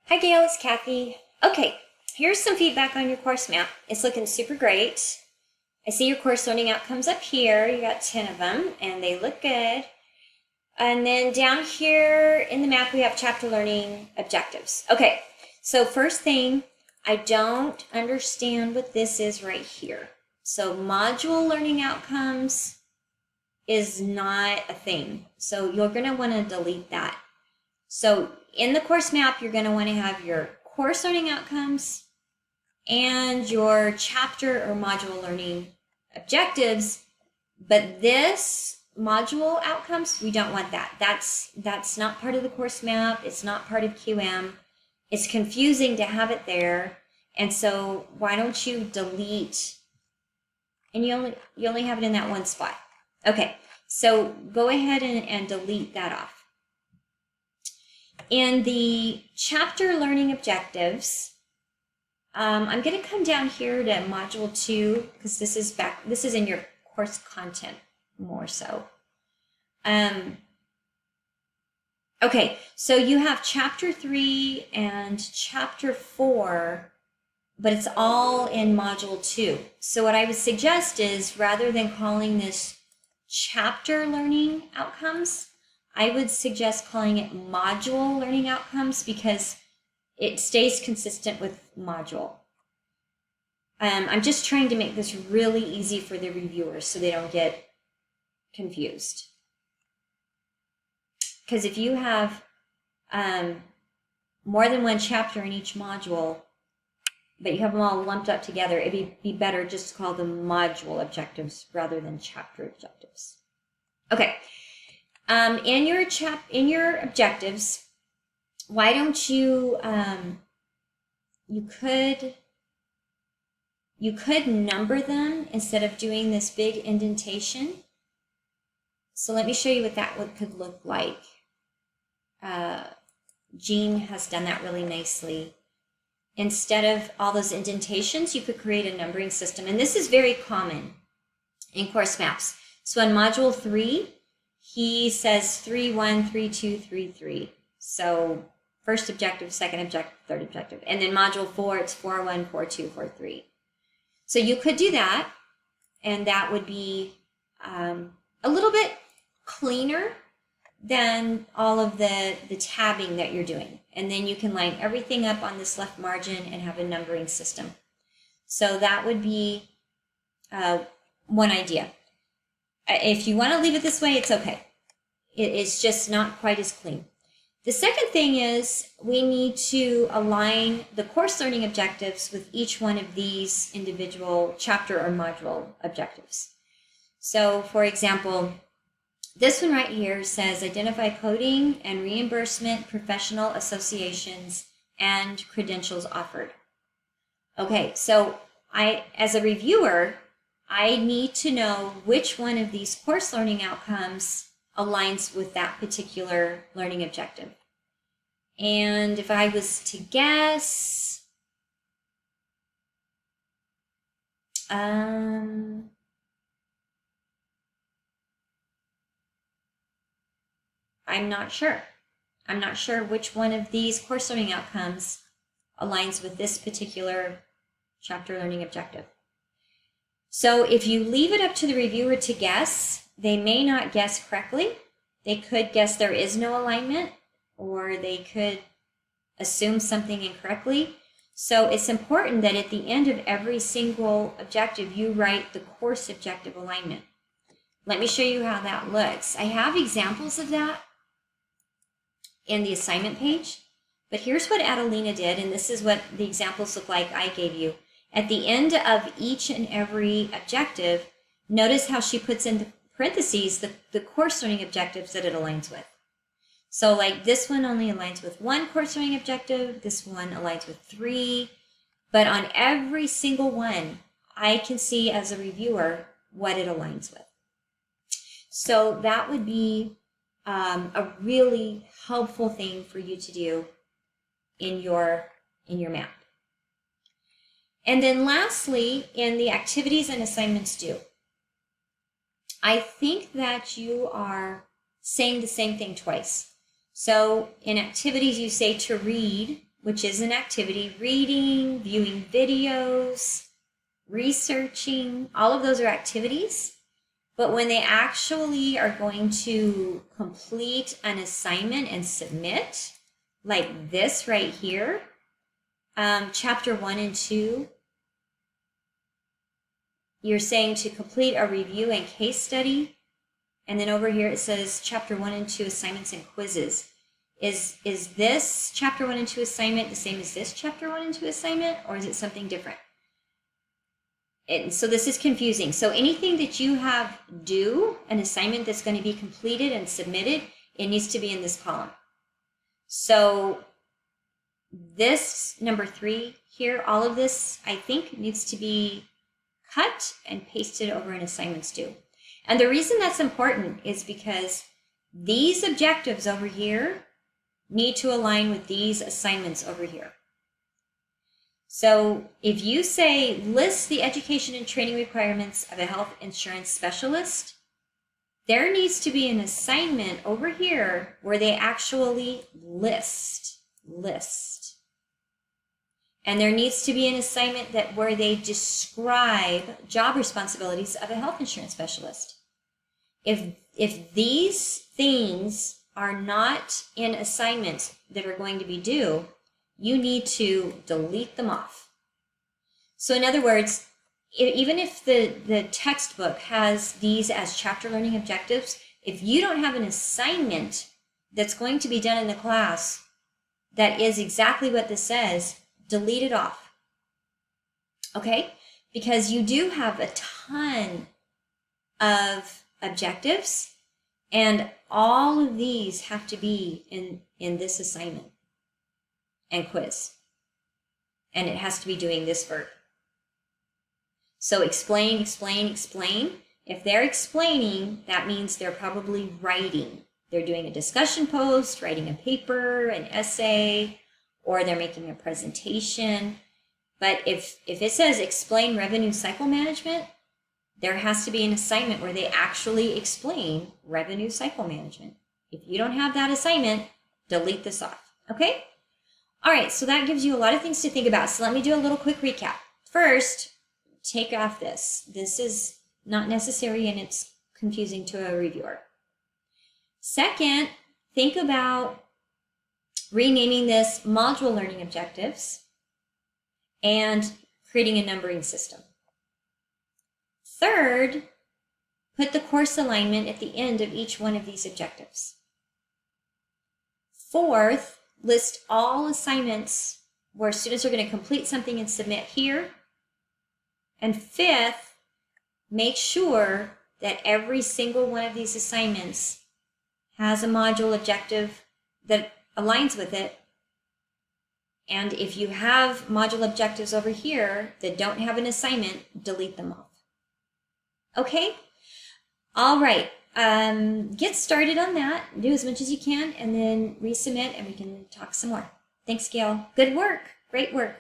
Hi Gail, it's Kathy. Okay, here's some feedback on your course map. It's looking super great. I see your course learning outcomes up here. You got 10 of them and they look good. And then down here in the map we have chapter learning objectives. Okay, so first thing, I don't understand what this is right here. So module learning outcomes is not a thing. So you're going to want to delete that. So in the course map, you're going to want to have your course learning outcomes and your chapter or module learning objectives. But this module outcomes, we don't want that. That's not part of the course map. It's not part of QM. It's confusing to have it there. And so why don't you delete, and you only have it in that one spot. Okay, so go ahead and delete that off. In the chapter learning objectives, I'm going to come down here to module 2 because this is in your course content more so. Okay, so you have chapter 3 and chapter 4, but it's all in module 2. So what I would suggest is rather than calling this chapter learning outcomes, I would suggest calling it module learning outcomes because it stays consistent with module. I'm just trying to make this really easy for the reviewers so they don't get confused. Because if you have more than one chapter in each module, but you have them all lumped up together, it'd be better just to call them module objectives rather than chapter objectives. Okay. In your objectives, why don't you you could number them instead of doing this big indentation. So let me show you what that could look like. Jean has done that really nicely. Instead of all those indentations, you could create a numbering system, and this is very common in course maps. So in module 3, he says 3, 1, 3, 2, 3, 3. So first objective, second objective, third objective. And then module 4, it's 4, 1, 4, 2, 4, 3. So you could do that, and that would be a little bit cleaner than all of the tabbing that you're doing. And then you can line everything up on this left margin and have a numbering system. So that would be one idea. If you want to leave it this way, it's okay. It's just not quite as clean. The second thing is we need to align the course learning objectives with each one of these individual chapter or module objectives. So for example, this one right here says identify coding and reimbursement professional associations and credentials offered. Okay, so as a reviewer, I need to know which one of these course learning outcomes aligns with that particular learning objective. And if I was to guess, I'm not sure. I'm not sure which one of these course learning outcomes aligns with this particular chapter learning objective. So if you leave it up to the reviewer to guess, they may not guess correctly. They could guess there is no alignment, or they could assume something incorrectly. So it's important that at the end of every single objective, you write the course objective alignment. Let me show you how that looks. I have examples of that in the assignment page, but here's what Adelina did, and this is what the examples look like I gave you. At the end of each and every objective, notice how she puts in parentheses the course learning objectives that it aligns with. So like this one only aligns with one course learning objective, this one aligns with 3, but on every single one, I can see as a reviewer what it aligns with. So that would be a really helpful thing for you to do in your map. And then lastly, in the activities and assignments due, I think that you are saying the same thing twice. So in activities, you say to read which is an activity, reading, viewing videos, researching, all of those are activities. But when they actually are going to complete an assignment and submit, like this right here, chapter 1 and 2, you're saying to complete a review and case study. And then over here it says chapter 1 and 2 assignments and quizzes. Is this chapter 1 and 2 assignment the same as this chapter 1 and 2 assignment, or is it something different? And so this is confusing. So anything that you have due, an assignment that's going to be completed and submitted, it needs to be in this column. So this number 3 here, all of this, I think, needs to be cut and pasted over in assignments due. And the reason that's important is because these objectives over here need to align with these assignments over here. So if you say list the education and training requirements of a health insurance specialist, there needs to be an assignment over here where they actually list. And there needs to be an assignment where they describe job responsibilities of a health insurance specialist. If these things are not in assignments that are going to be due, you need to delete them off. So in other words, even if the textbook has these as chapter learning objectives, if you don't have an assignment that's going to be done in the class that is exactly what this says, delete it off. Okay? Because you do have a ton of objectives, and all of these have to be in this assignment and quiz. And it has to be doing this verb. So explain, explain, explain. If they're explaining, that means they're probably writing. They're doing a discussion post, writing a paper, an essay, or they're making a presentation. But if it says explain revenue cycle management, there has to be an assignment where they actually explain revenue cycle management. If you don't have that assignment, delete this off. Okay? All right, so that gives you a lot of things to think about. So let me do a little quick recap. First, take off this. This is not necessary and it's confusing to a reviewer. Second, think about renaming this module learning objectives and creating a numbering system. Third, put the course alignment at the end of each one of these objectives. Fourth, list all assignments where students are going to complete something and submit here. And fifth, make sure that every single one of these assignments has a module objective that aligns with it. And if you have module objectives over here that don't have an assignment, delete them off. Okay? All right. Get started on that. Do as much as you can and then resubmit and we can talk some more. Thanks, Gail. Good work. Great work.